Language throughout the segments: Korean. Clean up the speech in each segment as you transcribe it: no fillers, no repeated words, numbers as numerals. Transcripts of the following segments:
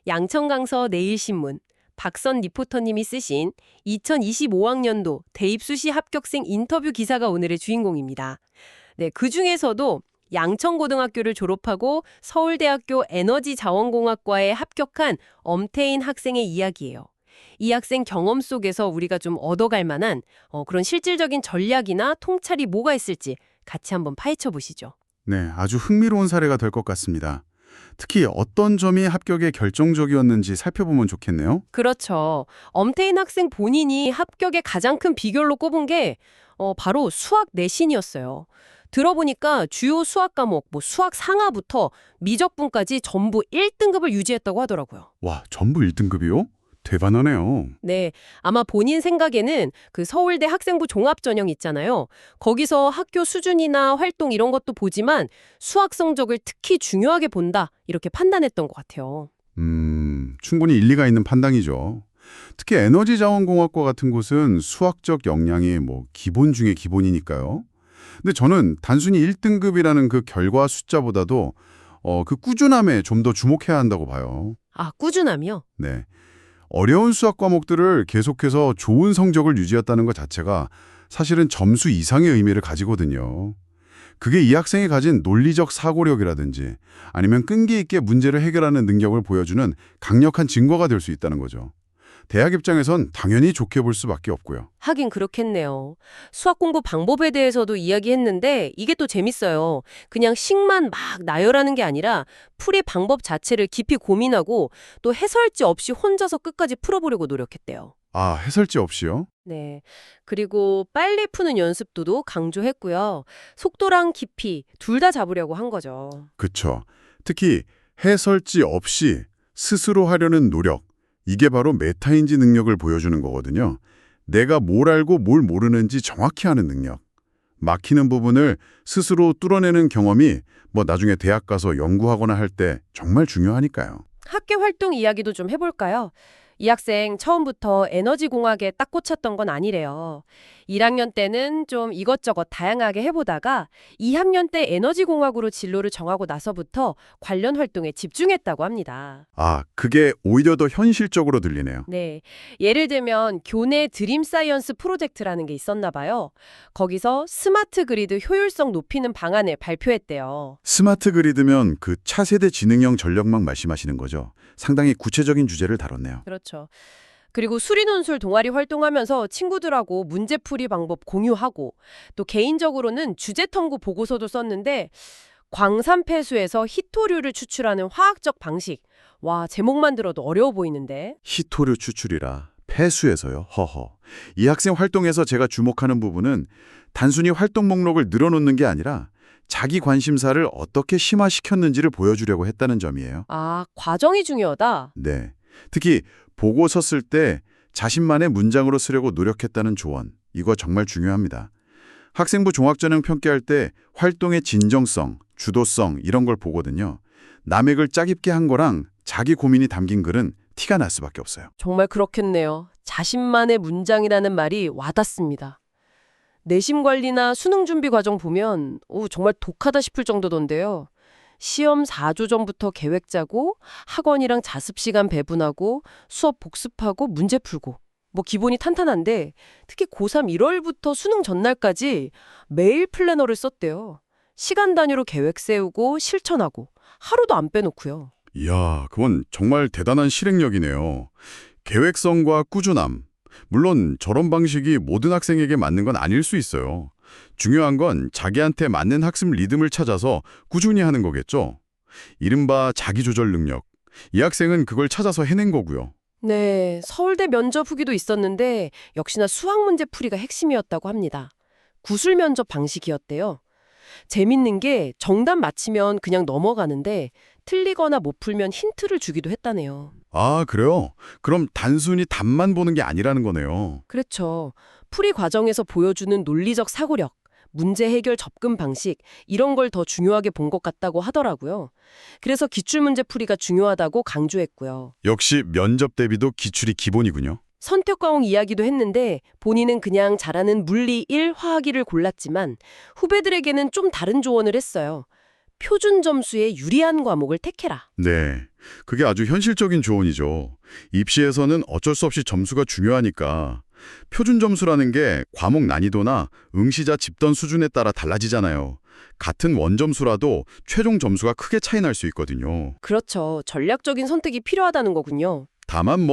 양천강서 내일신문, 박선 리포터님이 쓰신 2025학년도 대입수시 합격생 인터뷰 기사가 오늘의 주인공입니다. 네, 그중에서도 양천고등학교를 졸업하고 서울대학교 에너지자원공학과에 합격한 엄태인 학생의 이야기예요. 이 학생 경험 속에서 우리가 좀 얻어갈 만한 그런 실질적인 전략이나 통찰이 뭐가 있을지 같이 한번 파헤쳐 보시죠. 네, 아주 흥미로운 사례가 될 것 같습니다. 특히 어떤 점이 합격에 결정적이었는지 살펴보면 좋겠네요. 그렇죠. 엄태인 학생 본인이 합격의 가장 큰 비결로 꼽은 게 바로 수학 내신이었어요. 들어보니까 주요 수학 과목, 수학 상하부터 미적분까지 전부 1등급을 유지했다고 하더라고요. 와, 전부 1등급이요? 대단하네요. 네, 아마 본인 생각에는 그 서울대 학생부 종합전형 있잖아요. 거기서 학교 수준이나 활동 이런 것도 보지만 수학 성적을 특히 중요하게 본다, 이렇게 판단했던 것 같아요. 충분히 일리가 있는 판단이죠. 특히 에너지자원공학과 같은 곳은 수학적 역량이 기본 중에 기본이니까요. 근데 저는 단순히 1등급이라는 그 결과 숫자보다도 그 꾸준함에 좀 더 주목해야 한다고 봐요. 아, 꾸준함이요? 네. 어려운 수학 과목들을 계속해서 좋은 성적을 유지했다는 것 자체가 사실은 점수 이상의 의미를 가지거든요. 그게 이 학생이 가진 논리적 사고력이라든지 아니면 끈기 있게 문제를 해결하는 능력을 보여주는 강력한 증거가 될 수 있다는 거죠. 대학 입장에선 당연히 좋게 볼 수밖에 없고요. 하긴 그렇겠네요. 수학 공부 방법에 대해서도 이야기했는데 이게 또 재밌어요. 그냥 식만 막 나열하는 게 아니라 풀이 방법 자체를 깊이 고민하고 또 해설지 없이 혼자서 끝까지 풀어보려고 노력했대요. 아, 해설지 없이요? 네. 그리고 빨리 푸는 연습도도 강조했고요. 속도랑 깊이 둘 다 잡으려고 한 거죠. 그쵸. 특히 해설지 없이 스스로 하려는 노력, 이게 바로 메타인지 능력을 보여주는 거거든요. 내가 뭘 알고 뭘 모르는지 정확히 아는 능력. 막히는 부분을 스스로 뚫어내는 경험이 나중에 대학 가서 연구하거나 할 때 정말 중요하니까요. 학교 활동 이야기도 좀 해볼까요? 이 학생 처음부터 에너지공학에 딱 꽂혔던 건 아니래요. 1학년 때는 좀 이것저것 다양하게 해보다가 2학년 때 에너지공학으로 진로를 정하고 나서부터 관련 활동에 집중했다고 합니다. 아, 그게 오히려 더 현실적으로 들리네요. 네, 예를 들면 교내 드림 사이언스 프로젝트라는 게 있었나 봐요. 거기서 스마트 그리드 효율성 높이는 방안을 발표했대요. 스마트 그리드면 그 차세대 지능형 전력망 말씀하시는 거죠. 상당히 구체적인 주제를 다뤘네요. 그렇죠. 그리고 수리논술 동아리 활동하면서 친구들하고 문제풀이 방법 공유하고 또 개인적으로는 주제 탐구 보고서도 썼는데 광산 폐수에서 히토류를 추출하는 화학적 방식. 와, 제목만 들어도 어려워 보이는데. 히토류 추출이라 폐수에서요. 허허. 이 학생 활동에서 제가 주목하는 부분은 단순히 활동 목록을 늘어놓는 게 아니라 자기 관심사를 어떻게 심화시켰는지를 보여주려고 했다는 점이에요. 아, 과정이 중요하다. 네. 특히 보고서 쓸 때 자신만의 문장으로 쓰려고 노력했다는 조언. 이거 정말 중요합니다. 학생부 종합전형 평가할 때 활동의 진정성, 주도성 이런 걸 보거든요. 남의 글 짜깁게 한 거랑 자기 고민이 담긴 글은 티가 날 수밖에 없어요. 정말 그렇겠네요. 자신만의 문장이라는 말이 와닿습니다. 내신 관리나 수능 준비 과정 보면 정말 독하다 싶을 정도던데요. 시험 4주 전부터 계획 짜고 학원이랑 자습 시간 배분하고 수업 복습하고 문제 풀고 기본이 탄탄한데 특히 고3 1월부터 수능 전날까지 매일 플래너를 썼대요. 시간 단위로 계획 세우고 실천하고 하루도 안 빼놓고요. 이야, 그건 정말 대단한 실행력이네요. 계획성과 꾸준함. 물론 저런 방식이 모든 학생에게 맞는 건 아닐 수 있어요. 중요한 건 자기한테 맞는 학습 리듬을 찾아서 꾸준히 하는 거겠죠. 이른바 자기조절 능력. 이 학생은 그걸 찾아서 해낸 거고요. 네, 서울대 면접 후기도 있었는데 역시나 수학 문제 풀이가 핵심이었다고 합니다. 구술 면접 방식이었대요. 재밌는 게 정답 맞히면 그냥 넘어가는데 틀리거나 못 풀면 힌트를 주기도 했다네요. 아, 그래요? 그럼 단순히 답만 보는 게 아니라는 거네요. 그렇죠. 풀이 과정에서 보여주는 논리적 사고력, 문제 해결 접근 방식 이런 걸 더 중요하게 본 것 같다고 하더라고요. 그래서 기출문제 풀이가 중요하다고 강조했고요. 역시 면접 대비도 기출이 기본이군요. 선택과목 이야기도 했는데 본인은 그냥 잘하는 물리 1, 화학 2를 골랐지만 후배들에게는 좀 다른 조언을 했어요. 표준 점수에 유리한 과목을 택해라. 네, 그게 아주 현실적인 조언이죠. 입시에서는 어쩔 수 없이 점수가 중요하니까 표준 점수라는 게 과목 난이도나 응시자 집단 수준에 따라 달라지잖아요. 같은 원점수라도 최종 점수가 크게 차이 날 수 있거든요. 그렇죠. 전략적인 선택이 필요하다는 거군요. 다만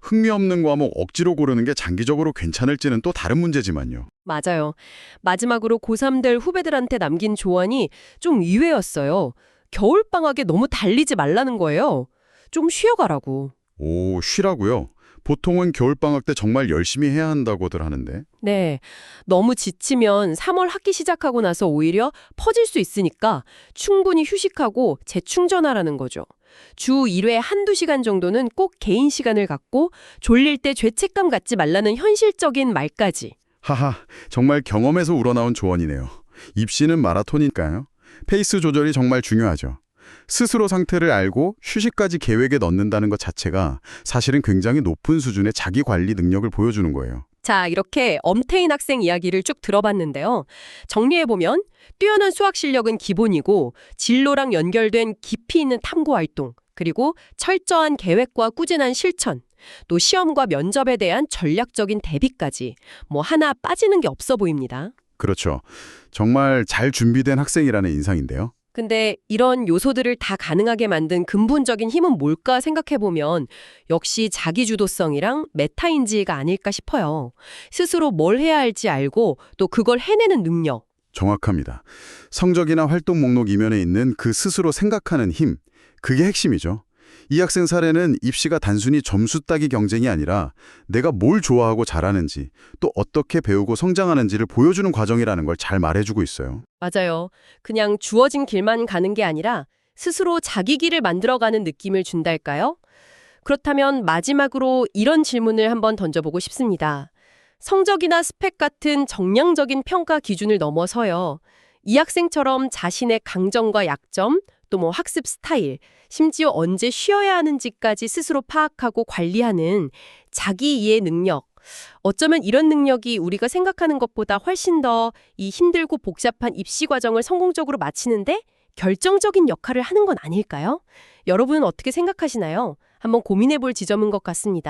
흥미없는 과목 억지로 고르는 게 장기적으로 괜찮을지는 또 다른 문제지만요. 맞아요. 마지막으로 고3 될 후배들한테 남긴 조언이 좀 의외였어요. 겨울방학에 너무 달리지 말라는 거예요. 좀 쉬어가라고. 오, 쉬라고요? 보통은 겨울방학 때 정말 열심히 해야 한다고들 하는데. 네. 너무 지치면 3월 학기 시작하고 나서 오히려 퍼질 수 있으니까 충분히 휴식하고 재충전하라는 거죠. 주 1회 한두 시간 정도는 꼭 개인 시간을 갖고 졸릴 때 죄책감 갖지 말라는 현실적인 말까지. 하하, 정말 경험에서 우러나온 조언이네요. 입시는 마라톤이니까요. 페이스 조절이 정말 중요하죠. 스스로 상태를 알고 휴식까지 계획에 넣는다는 것 자체가 사실은 굉장히 높은 수준의 자기 관리 능력을 보여주는 거예요. 자, 이렇게 엄태인 학생 이야기를 쭉 들어봤는데요. 정리해보면 뛰어난 수학 실력은 기본이고 진로랑 연결된 깊이 있는 탐구 활동, 그리고 철저한 계획과 꾸준한 실천, 또 시험과 면접에 대한 전략적인 대비까지 하나 빠지는 게 없어 보입니다. 그렇죠. 정말 잘 준비된 학생이라는 인상인데요. 근데 이런 요소들을 다 가능하게 만든 근본적인 힘은 뭘까 생각해보면 역시 자기주도성이랑 메타인지가 아닐까 싶어요. 스스로 뭘 해야 할지 알고 또 그걸 해내는 능력. 정확합니다. 성적이나 활동 목록 이면에 있는 그 스스로 생각하는 힘, 그게 핵심이죠. 이 학생 사례는 입시가 단순히 점수 따기 경쟁이 아니라 내가 뭘 좋아하고 잘하는지, 또 어떻게 배우고 성장하는지를 보여주는 과정이라는 걸 잘 말해주고 있어요. 맞아요. 그냥 주어진 길만 가는 게 아니라 스스로 자기 길을 만들어가는 느낌을 준달까요? 그렇다면 마지막으로 이런 질문을 한번 던져보고 싶습니다. 성적이나 스펙 같은 정량적인 평가 기준을 넘어서요. 이 학생처럼 자신의 강점과 약점, 또 학습 스타일, 심지어 언제 쉬어야 하는지까지 스스로 파악하고 관리하는 자기 이해 능력. 어쩌면 이런 능력이 우리가 생각하는 것보다 훨씬 더 이 힘들고 복잡한 입시 과정을 성공적으로 마치는데 결정적인 역할을 하는 건 아닐까요? 여러분은 어떻게 생각하시나요? 한번 고민해 볼 지점인 것 같습니다.